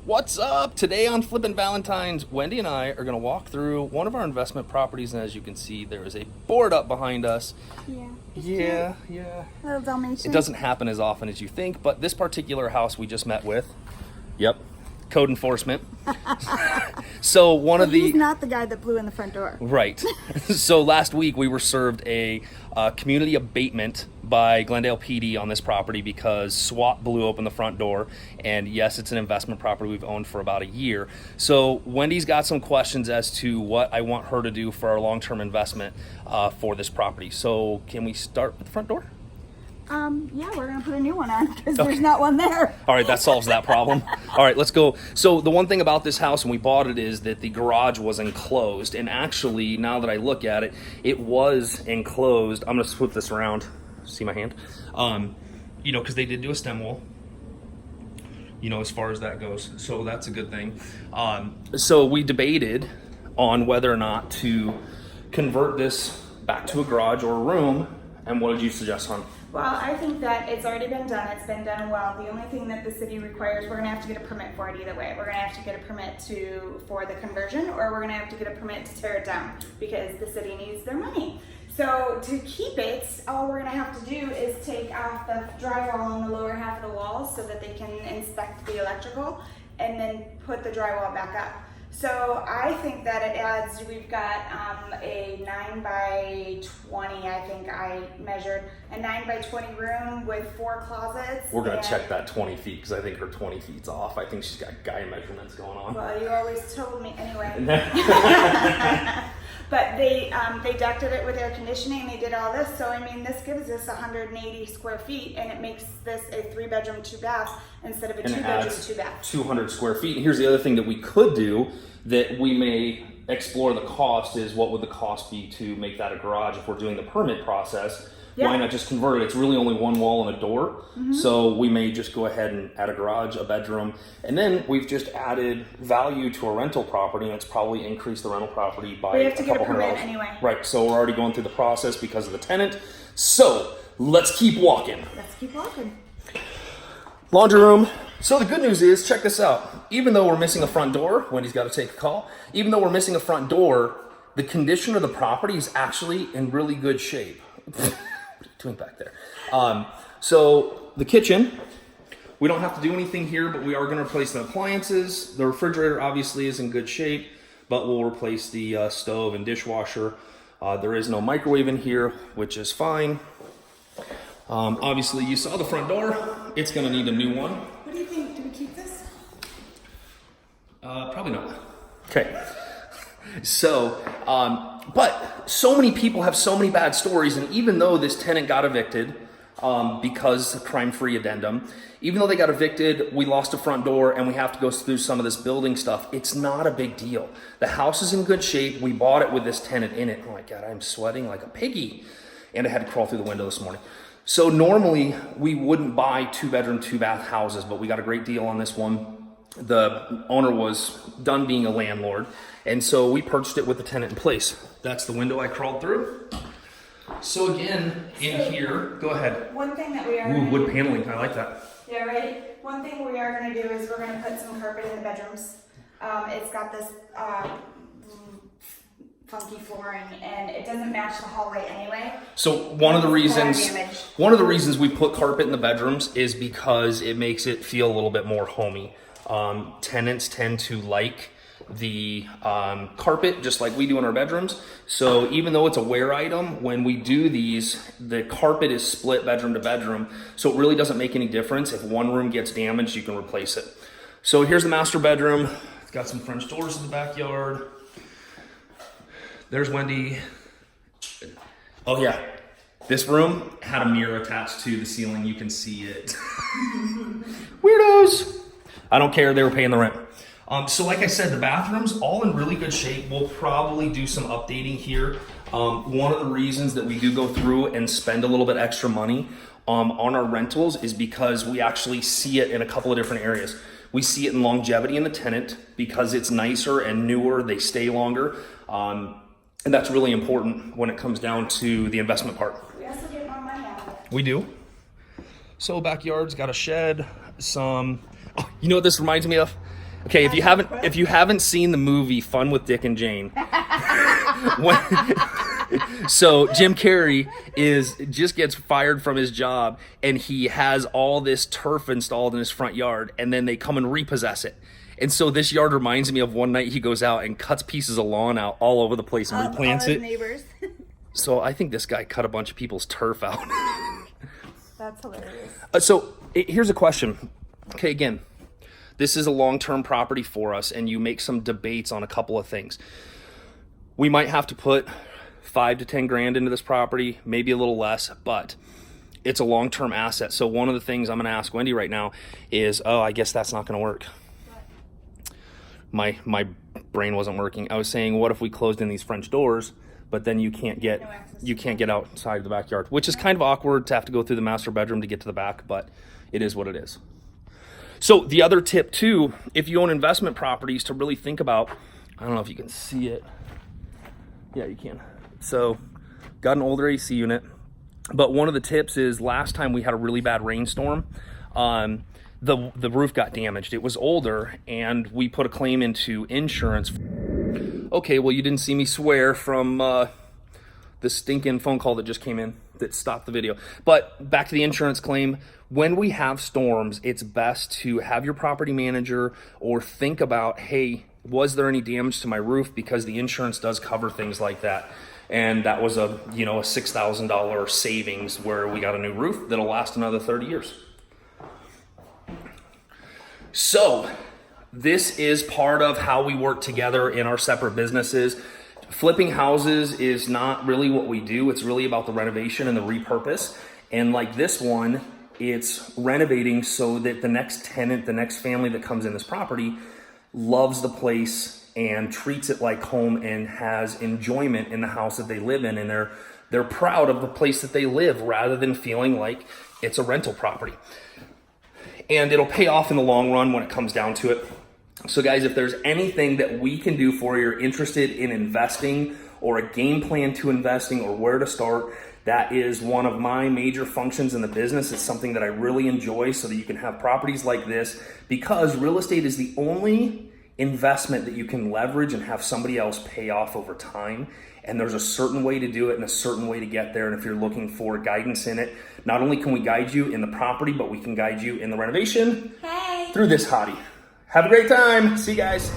What's up? Today on Flippin Valentines, Wendy and I are going to walk through one of our investment properties, and as you can see, there is a board up behind us. Yeah. Little Dalmatian. It doesn't happen as often as you think, but this particular house we just met with, code enforcement. So He's not the guy that blew in the front door. Right. So last week we were served a community abatement by Glendale PD on this property because SWAT blew open the front door. And yes, it's an investment property we've owned for about a year. So Wendy's got some questions as to what I want her to do for our long-term investment for this property. So can we start with the front door? Yeah, we're gonna put a new one on because there's not one there. All right, that solves that problem. All right, let's go. So the one thing about this house when we bought it is that the garage was enclosed, and actually, now that I look at it, it was enclosed. I'm gonna flip this around. See my hand? Because they did do a stem wall. As far as that goes, so that's a good thing. So we debated on whether or not to convert this back to a garage or a room. And what did you suggest, hon? Well, I think that it's already been done. It's been done well. The only thing that the city requires, we're going to have to get a permit for it either way. We're going to have to get a permit for the conversion, or we're going to have to get a permit to tear it down because the city needs their money. So to keep it, all we're going to have to do is take off the drywall on the lower half of the walls so that they can inspect the electrical and then put the drywall back up. So I think that it adds, we've got a 9 by 20, I think I measured, a 9 by 20 room with 4 closets. We're going to check that 20 feet because I think her 20 feet's off. I think she's got guy measurements going on. Well, you always told me anyway. But they ducted it with air conditioning, they did all this, so I mean this gives us 180 square feet and it makes this a 3-bedroom, 2-bath instead of a 2-bedroom, 2-bath. 200 square feet. And here's the other thing that we could do that we may explore the cost is what would the cost be to make that a garage if we're doing the permit process. Yeah. Why not just convert it? It's really only one wall and a door. Mm-hmm. So we may just go ahead and add a garage, a bedroom, and then we've just added value to a rental property, and it's probably increased the rental property by we have to get a permit anyway. Right, so we're already going through the process because of the tenant. So let's keep walking. Laundry room. So the good news is, check this out. Even though we're missing a front door, Wendy's got to take a call. Even though we're missing a front door, the condition of the property is actually in really good shape. What are you doing back there? So the kitchen, we don't have to do anything here, but we are going to replace the appliances. The refrigerator obviously is in good shape, but we'll replace the stove and dishwasher. There is no microwave in here, which is fine. Obviously, you saw the front door. It's going to need a new one. What do you think? Do we keep this? Probably not. Okay. So, but so many people have so many bad stories, and even though this tenant got evicted because crime-free addendum, even though they got evicted, we lost a front door, and we have to go through some of this building stuff. It's not a big deal. The house is in good shape. We bought it with this tenant in it. Oh my God, I'm sweating like a piggy, and I had to crawl through the window this morning. So normally we wouldn't buy 2-bedroom, 2-bath houses, but we got a great deal on this one. The owner was done being a landlord, and so we purchased it with the tenant in place. That's the window I crawled through. So again, in here, go ahead. One thing that we are wood paneling, I like that. Yeah, right. One thing we are going to do is we're going to put some carpet in the bedrooms. It's got this funky flooring, and it doesn't match the hallway anyway. So one of the reasons we put carpet in the bedrooms is because it makes it feel a little bit more homey. Tenants tend to like the carpet just like we do in our bedrooms. So even though it's a wear item, when we do these, the carpet is split bedroom to bedroom. So it really doesn't make any difference. If one room gets damaged, you can replace it. So here's the master bedroom. It's got some French doors in the backyard. There's Wendy. Oh yeah, this room had a mirror attached to the ceiling. You can see it. Weirdos. I don't care, they were paying the rent. So like I said, the bathrooms, all in really good shape. We'll probably do some updating here. One of the reasons that we do go through and spend a little bit extra money on our rentals is because we actually see it in a couple of different areas. We see it in longevity in the tenant because it's nicer and newer, they stay longer. And that's really important when it comes down to the investment part. We also get more money out of it. We do. So backyard's got a shed, some, oh, you know what this reminds me of? Okay, if you haven't seen the movie Fun with Dick and Jane, so Jim Carrey just gets fired from his job, and he has all this turf installed in his front yard, and then they come and repossess it. And so this yard reminds me of one night he goes out and cuts pieces of lawn out all over the place and replants it. Neighbors. So I think this guy cut a bunch of people's turf out. That's hilarious. Here's a question. Okay, again, this is a long-term property for us, and you make some debates on a couple of things. We might have to put 5 to 10 grand into this property, maybe a little less, but it's a long-term asset. So one of the things I'm going to ask Wendy right now is, I guess that's not going to work. My brain wasn't working. I was saying, what if we closed in these French doors, but then you can't get outside the backyard, which is kind of awkward to have to go through the master bedroom to get to the back, but it is what it is. So the other tip too, if you own investment properties, to really think about, I don't know if you can see it. Yeah, you can. So got an older AC unit, but one of the tips is last time we had a really bad rainstorm, the roof got damaged. It was older, and we put a claim into insurance. Okay, well, you didn't see me swear from the stinking phone call that just came in that stopped the video. But back to the insurance claim. When we have storms, it's best to have your property manager or think about, hey, was there any damage to my roof? Because the insurance does cover things like that. And that was a $6,000 savings where we got a new roof that'll last another 30 years. So this is part of how we work together in our separate businesses. Flipping houses is not really what we do. It's really about the renovation and the repurpose. And like this one, it's renovating so that the next tenant, the next family that comes in this property loves the place and treats it like home and has enjoyment in the house that they live in. And they're proud of the place that they live rather than feeling like it's a rental property. And it'll pay off in the long run when it comes down to it. So guys, if there's anything that we can do for you, you're interested in investing or a game plan to investing or where to start, that is one of my major functions in the business. It's something that I really enjoy so that you can have properties like this, because real estate is the only investment that you can leverage and have somebody else pay off over time. And there's a certain way to do it and a certain way to get there. And if you're looking for guidance in it, not only can we guide you in the property, but we can guide you in the renovation through this hobby. Have a great time. See you guys.